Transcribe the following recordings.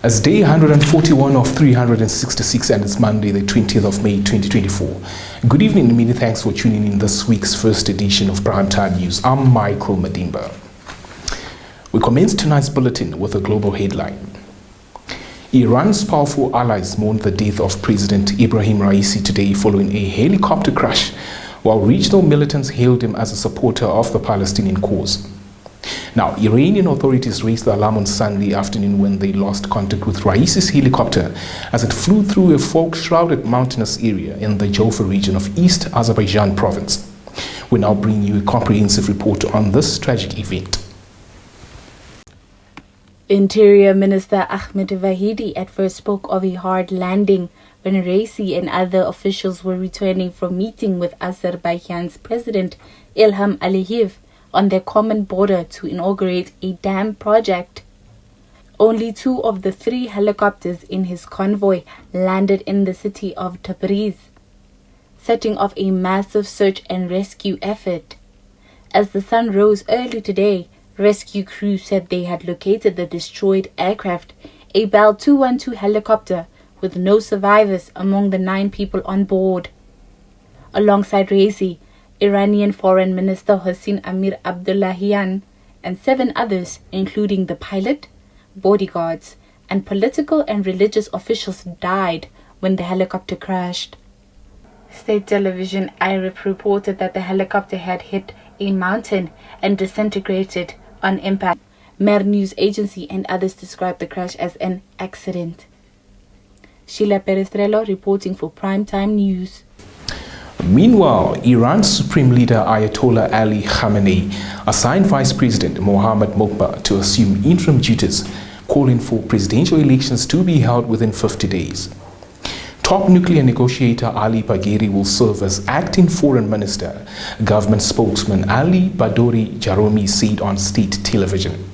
As day 141 of 366 and it's Monday the 20th of May 2024. Good evening and many thanks for tuning in this week's first edition of Primetime News. I'm Michael Madimba. We commence tonight's bulletin with a global headline. Iran's powerful allies mourned the death of President Ibrahim Raisi today following a helicopter crash, while regional militants hailed him as a supporter of the Palestinian cause. Now, Iranian authorities raised the alarm on Sunday afternoon when they lost contact with Raisi's helicopter as it flew through a fog-shrouded mountainous area in the Jofa region of East Azerbaijan province. We now bring you a comprehensive report on this tragic event. Interior Minister Ahmed Vahidi at first spoke of a hard landing when Raisi and other officials were returning from meeting with Azerbaijan's President Ilham Aliyev on their common border to inaugurate a dam project. Only 2 of the 3 helicopters in his convoy landed in the city of Tabriz, setting off a massive search and rescue effort. As the sun rose early today, rescue crews said they had located the destroyed aircraft, a Bell 212 helicopter, with no survivors among the 9 people on board. Alongside Raisi, Iranian Foreign Minister Hossein Amir Abdullahian and 7 others, including the pilot, bodyguards, and political and religious officials, died when the helicopter crashed. State television IRIB reported that the helicopter had hit a mountain and disintegrated on impact. Mer News Agency and others described the crash as an accident. Sheila Perestrello reporting for Primetime News. Meanwhile, Iran's Supreme Leader Ayatollah Ali Khamenei assigned Vice President Mohammad Mokbar to assume interim duties, calling for presidential elections to be held within 50 days. Top nuclear negotiator Ali Bagheri will serve as acting foreign minister, government spokesman Ali Badori Jaromi said on state television.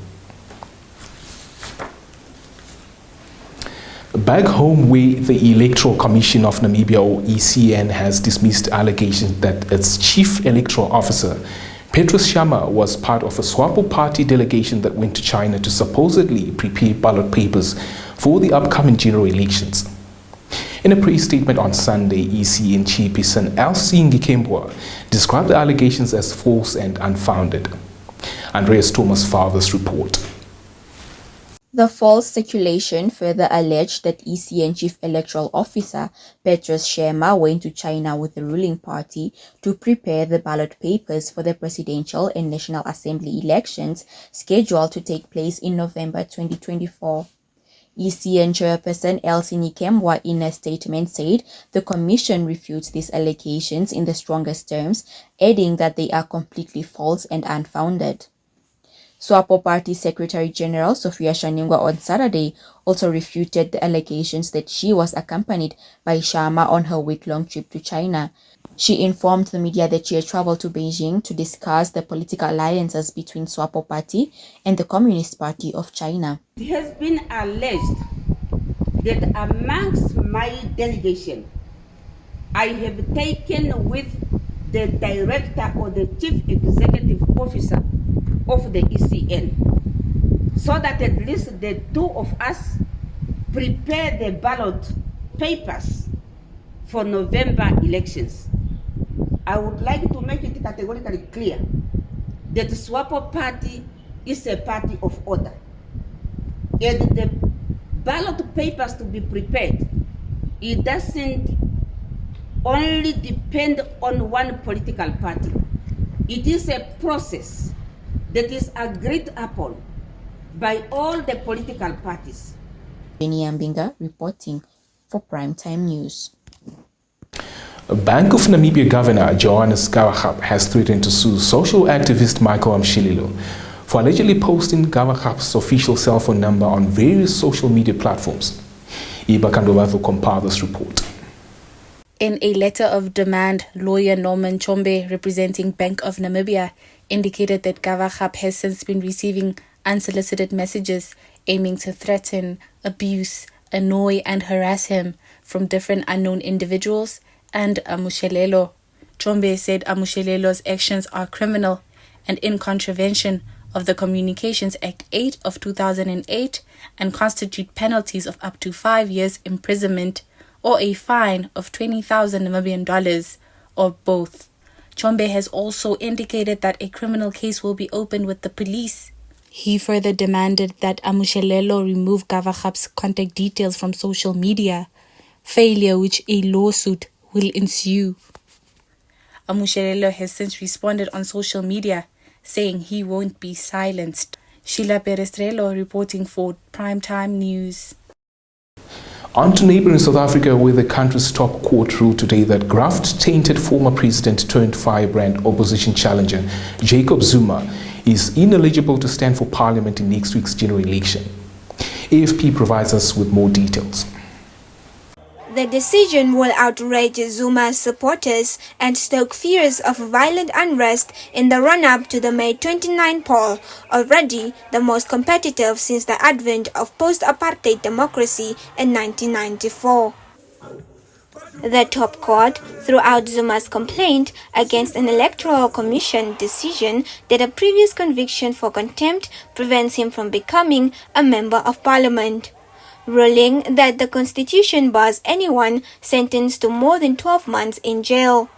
Back home, where the Electoral Commission of Namibia, or ECN, has dismissed allegations that its chief electoral officer, Petrus Sharma, was part of a SWAPO party delegation that went to China to supposedly prepare ballot papers for the upcoming general elections. In a press statement on Sunday, ECN chairperson Elsie Ngikembwa described the allegations as false and unfounded. Andreas Thomas Father's report. The false speculation further alleged that ECN Chief Electoral Officer Petrus Sharma went to China with the ruling party to prepare the ballot papers for the presidential and National Assembly elections scheduled to take place in November 2024. ECN Chairperson Elsie Ngikembwa in a statement said the commission refutes these allegations in the strongest terms, adding that they are completely false and unfounded. SWAPO Party Secretary General Sophia Shaningwa on Saturday also refuted the allegations that she was accompanied by Sharma on her week-long trip to China. She informed the media that she had traveled to Beijing to discuss the political alliances between SWAPO Party and the Communist Party of China. It has been alleged that amongst my delegation, I have taken with the director or the chief executive officer of the ECN, so that at least the 2 of us prepare the ballot papers for November elections. I would like to make it categorically clear that the SWAPO party is a party of order, and the ballot papers to be prepared, it doesn't only depend on one political party. It is a process that is agreed upon by all the political parties. Jenny Ambinga reporting for Primetime News. Bank of Namibia Governor Johannes Gawagap has threatened to sue social activist Michael Mshelelo for allegedly posting Gawagap's official cell phone number on various social media platforms. Iba Kandovathu compiled this report. In a letter of demand, lawyer Norman Chombe, representing Bank of Namibia, indicated that Gawagap has since been receiving unsolicited messages aiming to threaten, abuse, annoy and harass him from different unknown individuals and Mshelelo. Chombe said Mshelelo's actions are criminal and in contravention of the Communications Act 8 of 2008 and constitute penalties of up to 5 years imprisonment or a fine of $20,000 Namibian or both. Chombe has also indicated that a criminal case will be opened with the police. He further demanded that Amushelelo remove Gavagap's contact details from social media, failure which a lawsuit will ensue. Amushelelo has since responded on social media, saying he won't be silenced. Sheila Perestrello reporting for Primetime News. On to neighboring South Africa, where the country's top court ruled today that graft-tainted former president turned firebrand opposition challenger Jacob Zuma is ineligible to stand for parliament in next week's general election. AFP provides us with more details. The decision will outrage Zuma's supporters and stoke fears of violent unrest in the run-up to the May 29 poll, already the most competitive since the advent of post-apartheid democracy in 1994. The top court threw out Zuma's complaint against an electoral commission decision that a previous conviction for contempt prevents him from becoming a member of parliament, ruling that the constitution bars anyone sentenced to more than 12 months in jail.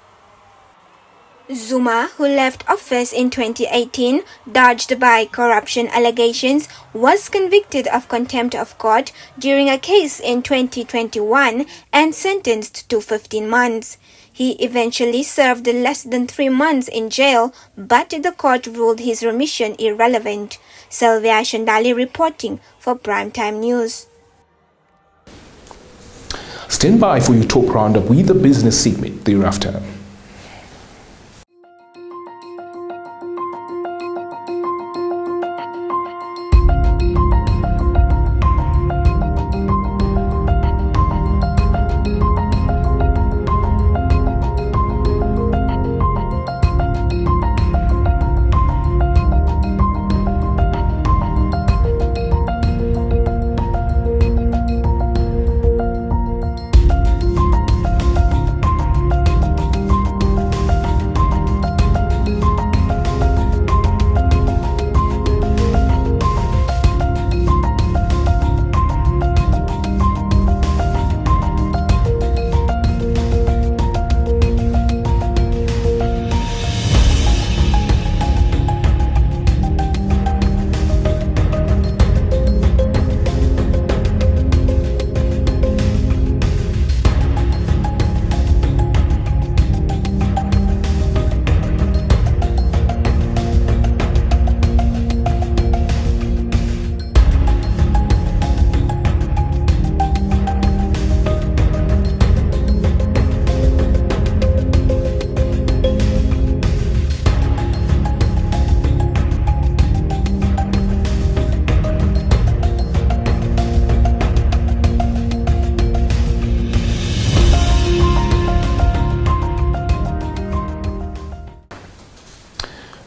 Zuma, who left office in 2018, dodged by corruption allegations, was convicted of contempt of court during a case in 2021 and sentenced to 15 months. He eventually served less than 3 months in jail, but the court ruled his remission irrelevant. Sylvia Shandali reporting for Primetime News. Stand by for your top roundup with the business segment thereafter.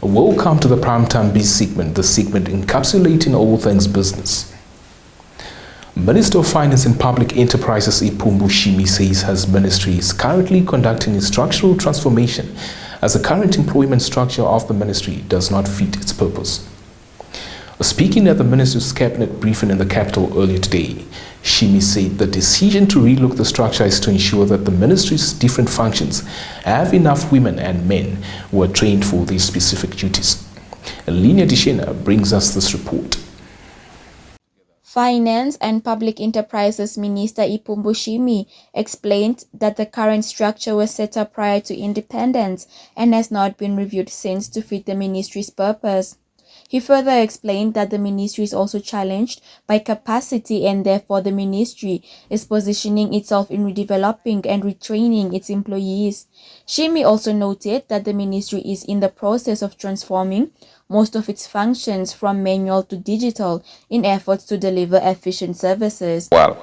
Welcome to the Primetime B segment, the segment encapsulating all things business. Minister of Finance and Public Enterprises Ipumbu Shimi says his ministry is currently conducting a structural transformation as the current employment structure of the ministry does not fit its purpose. Speaking at the minister's cabinet briefing in the capital earlier today, Shimi said the decision to relook the structure is to ensure that the ministry's different functions have enough women and men who are trained for these specific duties. Linia Dishena brings us this report. Finance and Public Enterprises Minister Ipumbu Shimi explained that the current structure was set up prior to independence and has not been reviewed since to fit the ministry's purpose. He further explained that the ministry is also challenged by capacity and therefore the ministry is positioning itself in redeveloping and retraining its employees. Shimi also noted that the ministry is in the process of transforming most of its functions from manual to digital in efforts to deliver efficient services. Well,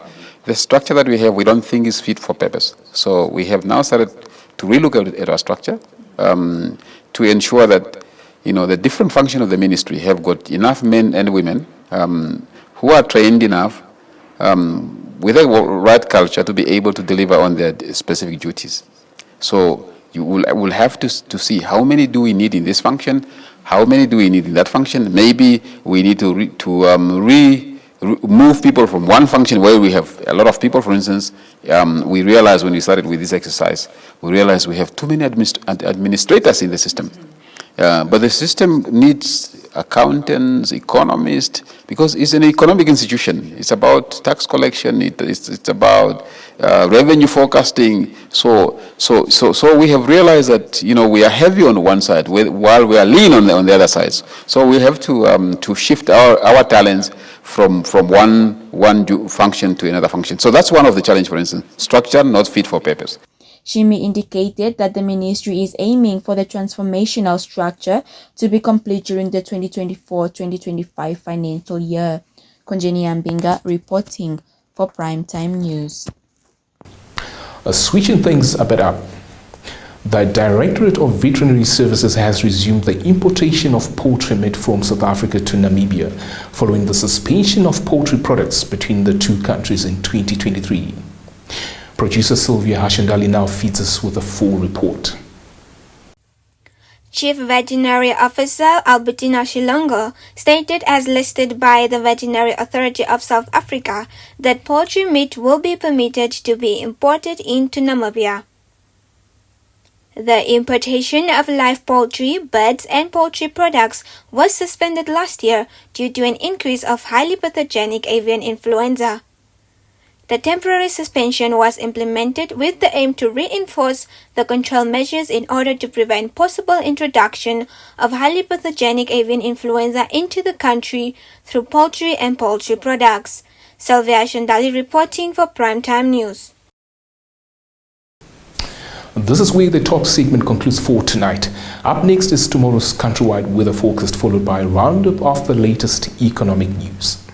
the structure that we have, we don't think is fit for purpose. So we have now started to relook at our structure to ensure that the different functions of the ministry have got enough men and women who are trained enough with a right culture to be able to deliver on their specific duties. So you will have to see how many do we need in this function, How many do we need in that function? Maybe we need to move people from one function where we have a lot of people, for instance. We realized when we started with this exercise, we realized we have too many administrators in the system. But the system needs accountants, economists, because it's an economic institution. It's about tax collection, it's about revenue forecasting. So we have realized that, you know, we are heavy on one side while we are lean on the other side. So we have to shift our talents from one function to another function. So that's one of the challenges, for instance, structure not fit for purpose. Shimi indicated that the ministry is aiming for the transformational structure to be complete during the 2024-2025 financial year. Konjeni Ambinga reporting for Primetime News. Switching things a bit up, the Directorate of Veterinary Services has resumed the importation of poultry meat from South Africa to Namibia following the suspension of poultry products between the two countries in 2023. Producer Sylvia Hashandali now feeds us with a full report. Chief Veterinary Officer Albertina Shilongo stated, as listed by the Veterinary Authority of South Africa, that poultry meat will be permitted to be imported into Namibia. The importation of live poultry, birds and poultry products was suspended last year due to an increase of highly pathogenic avian influenza. The temporary suspension was implemented with the aim to reinforce the control measures in order to prevent possible introduction of highly pathogenic avian influenza into the country through poultry and poultry products. Sylvia Shandali reporting for Primetime News. This is where the top segment concludes for tonight. Up next is tomorrow's countrywide weather forecast, followed by a roundup of the latest economic news.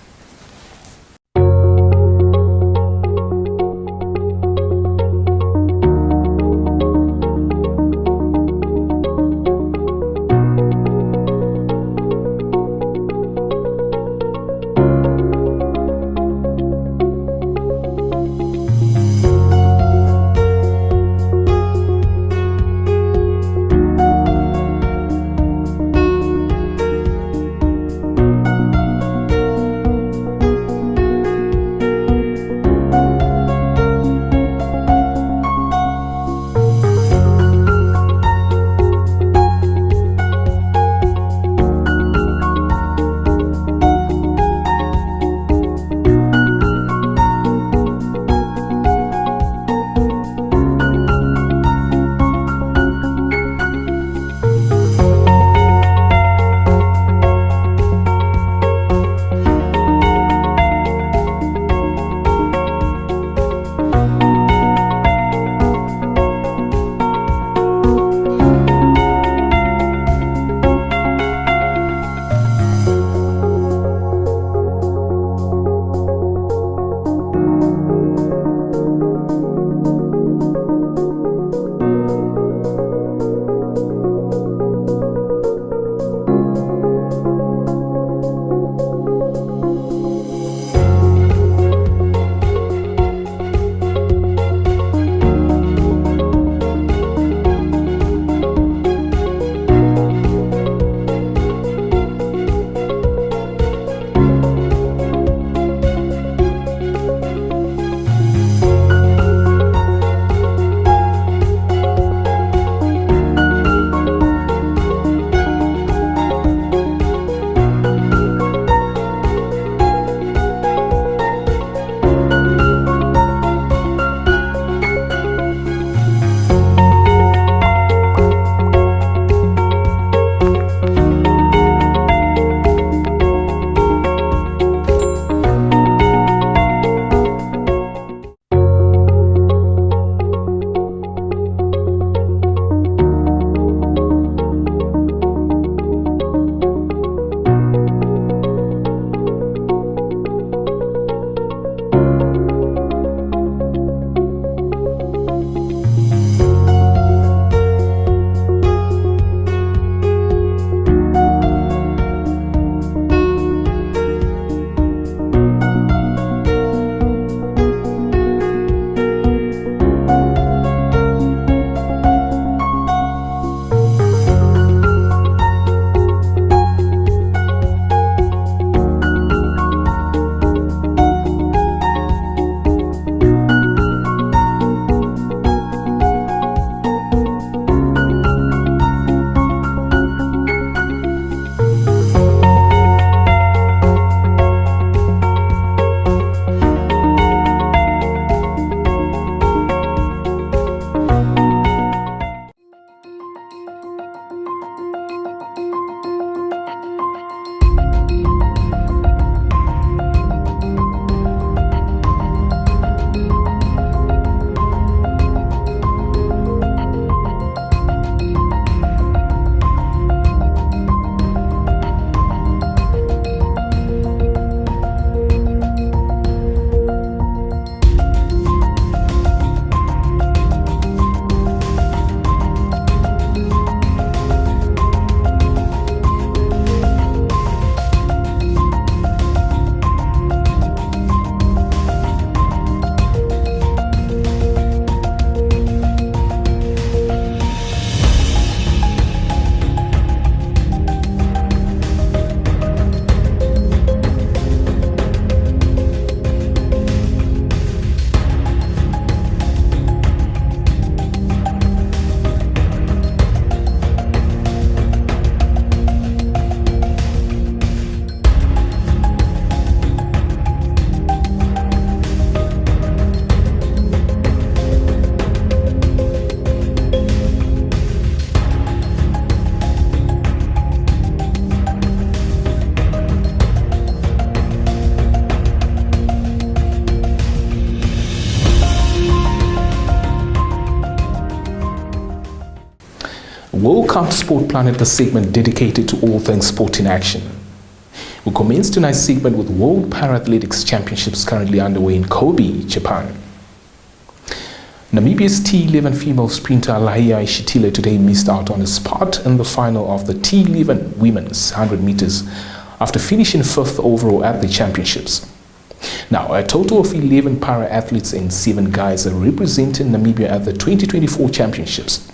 Welcome to Sport Planet, the segment dedicated to all things sport in action. We commence tonight's segment with World Para-Athletics Championships currently underway in Kobe, Japan. Namibia's T11 female sprinter Lahia Ishitile today missed out on a spot in the final of the T11 women's 100 meters after finishing 5th overall at the championships. Now, a total of 11 para-athletes and 7 guys are representing Namibia at the 2024 championships.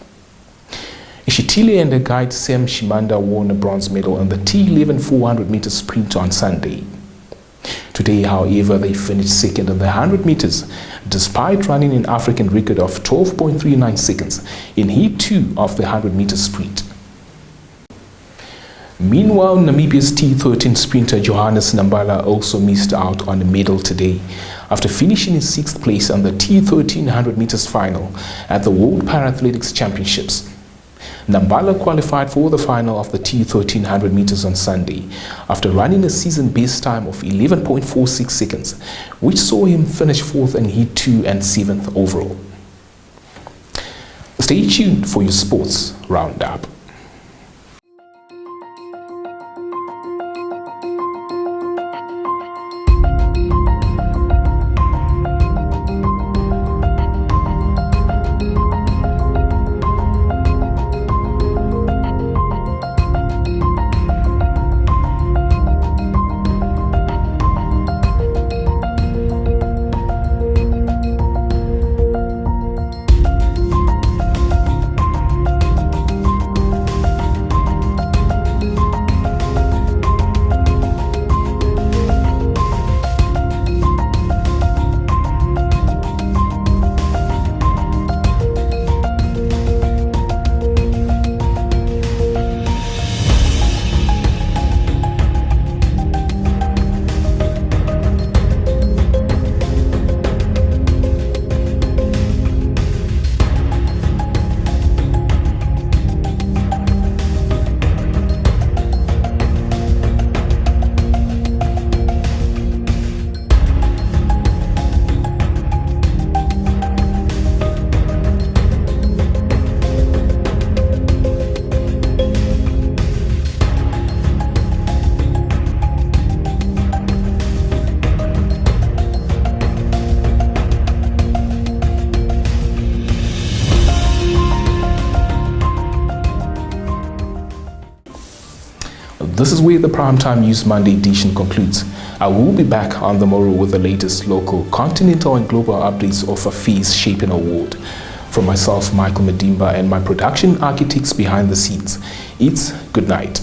Ishitile and her guide Sam Shimanda won a bronze medal in the T11 400 meter sprint on Sunday. Today, however, they finished second in the 100 meters, despite running an African record of 12.39 seconds in heat 2 of the 100 meter sprint. Meanwhile, Namibia's T13 sprinter Johannes Nambala also missed out on a medal today after finishing in 6th place on the T13 100 meters final at the World Para-Athletics Championships. Nambala qualified for the final of the T13 100 meters on Sunday after running a season best time of 11.46 seconds, which saw him finish 4th in heat 2 and 7th overall. Stay tuned for your sports roundup. This is where the Primetime News Monday edition concludes. I will be back on the morrow with the latest local, continental and global updates of affairs shaping our world. From myself, Michael Madimba, and my production architects behind the scenes, it's good night.